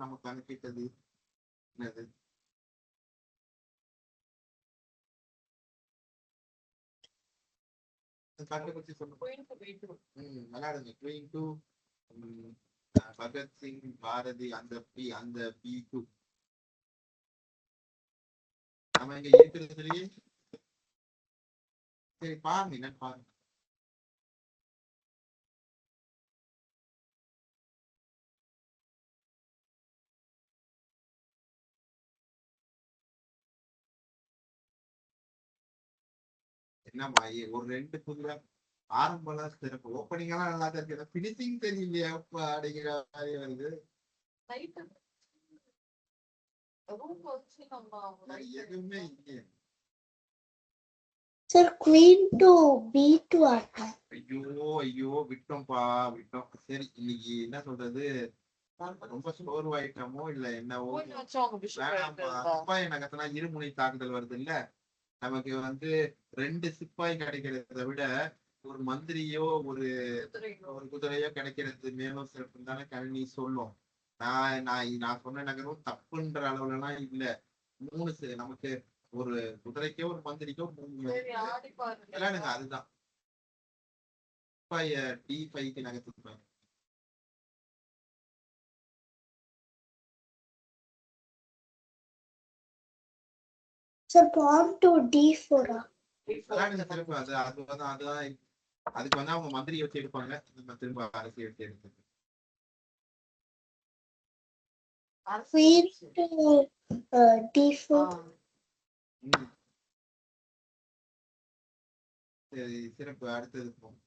நம்ம கணக்கிட்டது என்னது? கண்டுபிடிச்சு சொல்லுங்க. விளையாடுங்க. குயின் டூ பகத்சிங் பாரதி அந்த பி டூ நம்ம இங்க இருக்கிறதுலயே சரி பாருங்க என்னன்னு பாருங்க. என்னம்மா ஒரு 2 புதுல ஆரம்பம்லாம் சிறப்பு ஓப்பனிங் எல்லாம் நல்லா தான் இருக்கு. பினிஷிங் தெரியலையா அப்படிங்கிற மாதிரி வந்து எதுவுமே இல்லையே. சார் குயின் டு B2 ஆட்டம். ஐயோ விட்டோம்ப்பா விட்டோம். சரி இன்னைக்கு என்ன சொல்றது ரொம்ப சோர்வாயிட்டமோ இல்ல என்னவோ சிப்பாய் நகர்த்தினா இருமுனை தாக்குதல் வருது இல்ல. நமக்கு வந்து 2 சிப்பாய் கிடைக்கிறத விட ஒரு மந்திரியோ ஒரு குதிரையோ கிடைக்கிறது மேலும் சிறப்பு தானே கணினி சொல்லும். நான் சொன்ன நகரும் தப்புன்ற அளவுல எல்லாம் இல்ல. 3 நமக்கு ஒரு குதிரைக்கோ ஒரு மந்திரிக்கோ 3 விளையாடுங்க. அதுதான் D5க்கு நகர்த்துப்பாங்க. சார் பான் டு D4 விளையாடுங்க திரும்ப. அதுதான் அதுக்கு வந்து அவங்க மந்திரி வச்சு எடுப்பாங்க. நம்ம திரும்ப அரசு எடுத்து எடுத்து குயின் டு D4. சரி சிறப்பு. அடுத்தது போகும்.